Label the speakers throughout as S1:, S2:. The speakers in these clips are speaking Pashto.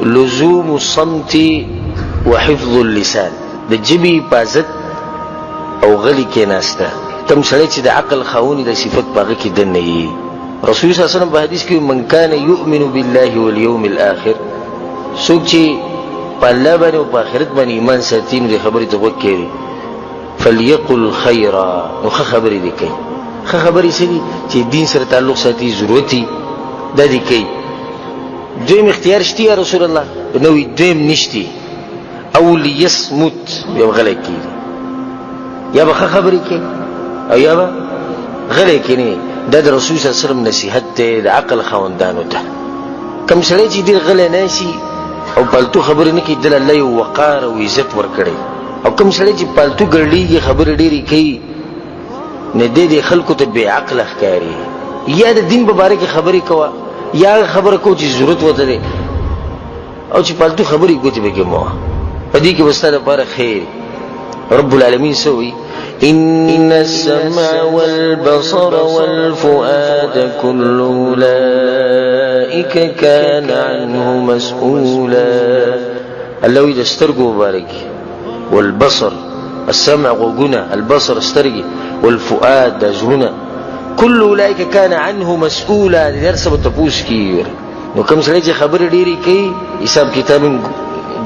S1: لزوم الصمت وحفظ اللسان، د جبی حفاظت او غلی کې ناسته. کم سړی چې د عقل خاوني د صفت پاغه کې دنه یي. رسول صلی الله علیه وسلم په حدیث کې من کان یؤمن بالله والیوم الاخر، څوک چې په الله باندې او په آخرت باندې ایمان ساتي نو د خبرې ته وکړي فليقل خيرا، نو خبرې دي کوي. خبرې سړي چې دین سره تعلق ساتي ضرورتي د دې کوي. دویم اختیار شتی یا رسول الله؟ نو دویم نشتی. او لیسمت، یو غلی کیږي، یا به خبرې کوي او یا به غلی کوي. دا د رسول صلی الله علیه وسلم نصیحت ته د عقل خاوندانو ته. کم سړی چې ډېر غلی ناشي او پالتو خبرې نه کوي، دل الله یو وقار او عزت ورکړي. او کم سړی چې پالتو ګرځي خبرې ډېرې کوي نه دې خلکو ته بې عقل ښکاري. یا د دین په باره کې خبرې کوه، یا خبره کو چې ضرورت وته ده، او چې پالتو خبرې کوي به کې مو په دې کې وسته لپاره خیر. رب العالمین سوي ان السمع والبصر والفؤاد كل اولئك كان عنه مسؤولا. الله اذا استرجو مبارك والبصر السمع وغنا البصر استرجي والفؤاد دزهنا كل اولئك كان عنه مسؤولا. درس بتپوس کی نو کوم سړی چې خبر ډیری کوي حساب کتاب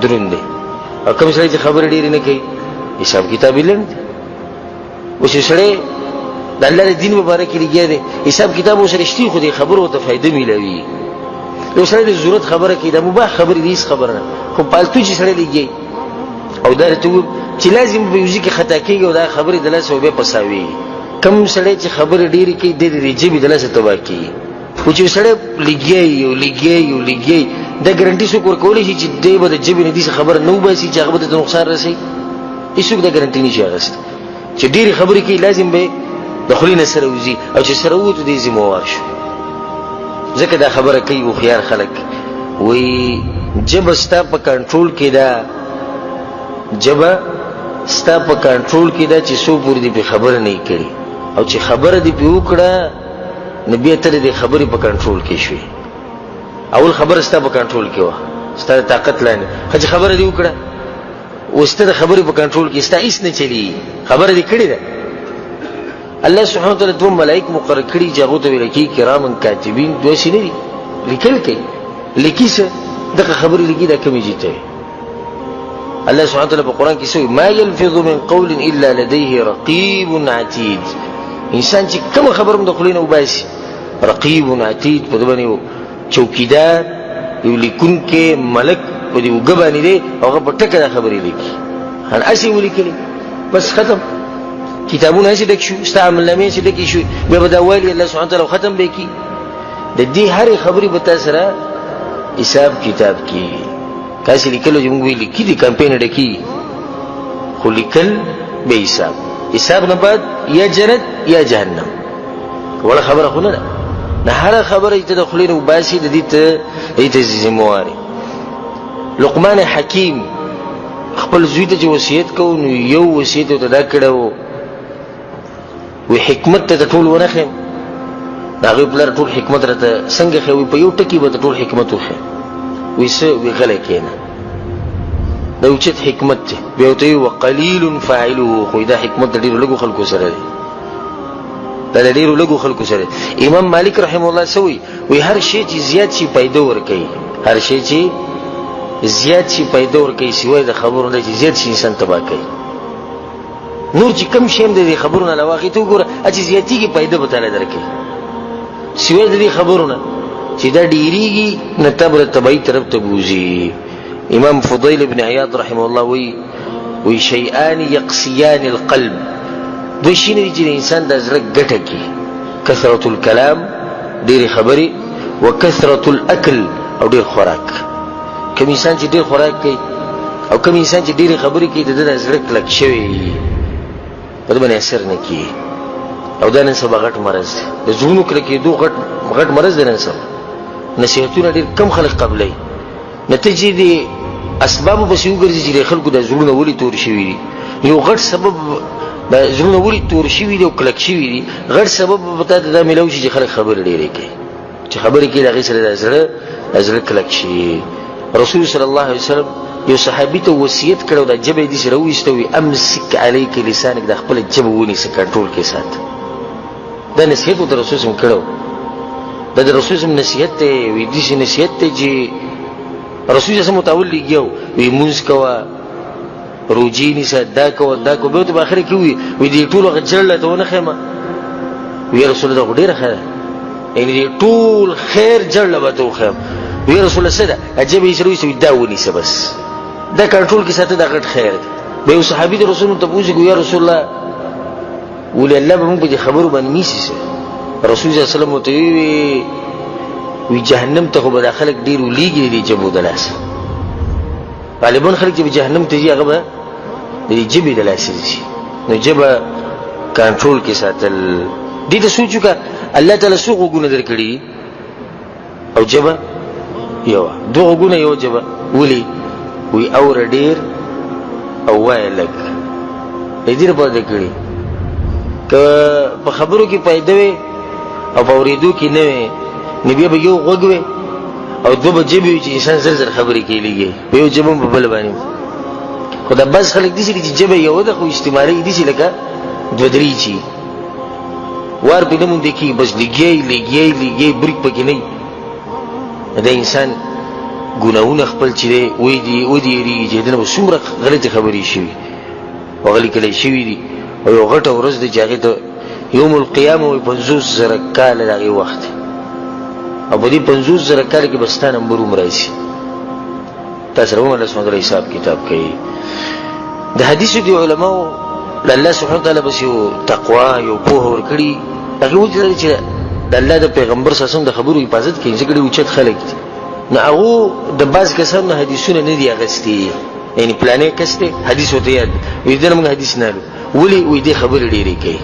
S1: دروند دی، او کوم سړی چې خبر ډیری نه کوي حساب کتاب لند. او چې سړی د الله دین مبارک لري دی حساب کتاب وسرشتي خو دې خبرو ته فائدې ملوي. یو سړی د ضرورت خبره کوي، د مباح خبرې دې خبره خو پالتو چې سړی لګي او دا ته چې لازم به یوځي کې خطا کیږي او دا خبرې د لاسه به پساوي. کم سړی چې خبر ډیری کوي د دې جبې د لاسه تبا کوي. او چې سړی لګي د ګارانټي څوک ورکولی شي چې دی به د جبې نه دې خبره نه وباسي چې هغه به ته نقصان رسي؟ هیڅوک د ګارانټي نشي اخیستی. چې ډېرې خبرې کوي لازم به د خولې نه سره وځي، او چې سره ووتو دې ذمهوار شو. ځکه دا خبره کوي هوښیار خلک وایي ژبه ستا په کنټرول کې ده، ژبه ستا په کنټرول کې ده چې څو پورې دې پې خبره نه کړي، او چې خبره دې پې وکړه نو بیا ته دې خبرې په کنټرول کې شوې. اول خبره ستا په کنټرول کې وه، ستا د طاقت لاندې، خو چې خبره دې وکړه اوس ته د خبرې په کنټرول کې ستا هېڅ نه چلي، خبره دې کړې ده. الله سبحانه وتعالی دوه ملائک مقرر کړي چې هغو ته ویل کېږي کرامن کاتبین. دوسې نه دي، لیکل کوي. لیکي څه؟ دغه خبرې لیکي دا کمې جته وي. الله سبحانه وتعالی په قرآن کې سوی ما يلفظ من قول الا لديه رقيب عتيد. انسان چې کوم خبره د خولې نه وباسي رقيب عتيد په دې باندې چوکیدار یو لیکونکی ملک په دې وګ باندې دی، هغه په ټکه دا خبرې لیکي. هر اسی ولیکلي بس ختم. کتابونه هسې ډک شو، ستا عملنامې هسې ډکې شوې، بیا به دا والي الله سبحانه وتعالی ختم به کړي. د دې هرې خبرې به تا سره حساب کتاب کېږي. کاسې لیکلو چې موږ وایي لیکي دي کمپین ډکي، خو لیکل به حساب. حساب نه بعد یا جنت یا جهنم. وړه خبره خو نه ده. نه هره خبره چې ته د خولې نه وباسي د دې ته ذمهواري. لقمان حکیم خپل زوی ته چې وصیت کوو نو یو وصیت ورته دا کړی و، وی حکمت ته ټول ونه ښیم. د هغوی پلار ټول حکمت راته څنګه ښی؟ وی په یو ټکي به ته ټول حکمت وښیم. وی څه؟ وی غلی کښېنه، دا اوچت حکمت دی. بیا ورته وی وقلیل فاعله، خو دا حکمت د ډېرو لږو خلکو سره دی، دا د ډېرو لږو خلکو سره دی. امام مالک رحمه الله څه وی هر شی چې زیات شي پیدا ورکوي، هر شی چې زیات شي پیدا ورکوي سوای د خبرو نه چې زیات شي انسان تباه کوي. نور چې کم شی هم د دې خبرو نه علاوه هغې ته وګوره چې زیاتېږي پیدا به تعالی درکوي، سوای د دې خبرو نه چې دا ډېرېږي نه تا به د تباهي طرف ته بوځي. امام فضیل بن عیاض رحمه الله وی شیئان یقصیان القلب، دوی شی نه دي چې د انسان د زړه ګټه کړي، کثرة الکلام ډېرې خبرې، وکثرة الاکل او ډېر خوراک. کوم انسان چې ډېر خوراک کوي او کوم انسان چې ډېرې خبرې کوي د ده د زړه کلک شوی په ده باندې اثر نه کېږي. او دا نن سبا غټ مرض دی، د زړونو کلکېدو غټ مرض دی نن سبا. نصیحتونه ډېر کم خلک قبلوي. نتیجې دي اسباب به سې وګرځي چې خلکو د زړونه ولې تور شوي دي. یو غټ سبب د زړونه ولې تور شوي دي او کلک شوي دي، غټ سبب به تا ته دا میلاو شي چې خلک خبرې ډېرې کوي، چې خبرې کوي د هغې سره د زړه کلک شي. رسول صلی الله علیه وسلم یو صحابي ته وصیت کړی، دا ژبه یې داسې راوویسته، وایي امسک علیک لسانک، دا خپله ژبه ونیسه، کنټرول کې ساته. دا نصیحت ورته رسول صلی کړی، دا د رسول صلی نصیحت دی. وایي داسې نصیحت دی چې رسول صلی ورته اول لګیا وایي مونځ کوه، روجې نیسه، دا کوه دا کوه. بیا ورته په اخر کې وایي دې ټول هغه جړله ته ونه ښیمه. وایي رسول الله دا خو ډېره ښه ده، یعنې دې ټول خیر جړله به ته وښیم. وایي رسول الله څه ده؟ ژبه یې سره ویسته، دا ونیسه، بس دا کنټرول کې ساته، دا غټ خیر دی. بیا یو صحابي د رسول الله تپوس وکړو، یا رسول الله ولې الله به موږ په دې خبرو باندې نیسي څه؟ رسول صلی الله علیه وسلم ورته وی جهنم ته خو به دا خلک ډېر ولیږي د دې ژبو د لاسه. غالبا خلک چې به جهنم ته ځي هغه به د دې ژبې د لاسه ځي. نو ژبه کنټرول کې ساتل، دې ته سوچ وکړه الله تعالی څو غوږونه درکړي او ژبه یوه، دوه غوږونه یوه ژبه. ولې؟ وی اوره ډېر او وایه لږ، د دې لپاره درکړي. که په خبرو کې فایده وي او په اورېدو کې نه وي، نو بیا به یو غوږ وي او دوه به ژبې وي چې انسان زر زر خبرې کوي، په یو ژبه هم په بله باندې. خو دا بعض خلک داسې دي چې ژبه یوه ده خو استعمالوي داسې لکه دوه درې چې وار پرې نه موندې کېږي، بس لګیایي بریک پکې نه وي. دا انسان ګناهونه خپل چې دی ودېرېږي چې دنه به څومره غلطې خبرې شوي او غلي کلی شوي دي. او یو غټه ورځ دی چې هغې ته یوم القیامه وایي 50,000 کاله د هغې وخت دی، او په دې 50,000 کاله کې به ستا نمبر هم راشي، تا سره هم الله سبحانه وتعالی حساب کتاب کوي. د حدیثو دي علماو د الله سبحانه وتعالی بس یو تقوا یو پوهه ورکړي، هغې وجه چې د الله د پیغمبر صلی الله علیه وسلم د خبرو حفاظت کوي، ځکه ډېر اوچت خلک دي. نو هغو د بعض کسانو نه حدیثونه نه دي اخیستي، یعنې پلانی کس دی حدیث ورته یاد وایي دنه موږ حدیث نه لرو. ولې؟ وایي دې خبرې ډېرې کوي،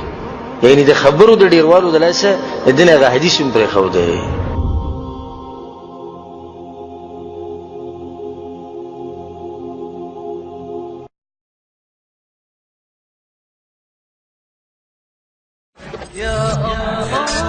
S1: یعنې د خبرو د ډېروالو د لاسه د ده نه هغه حدیث هم پرېښودی.
S2: يا الله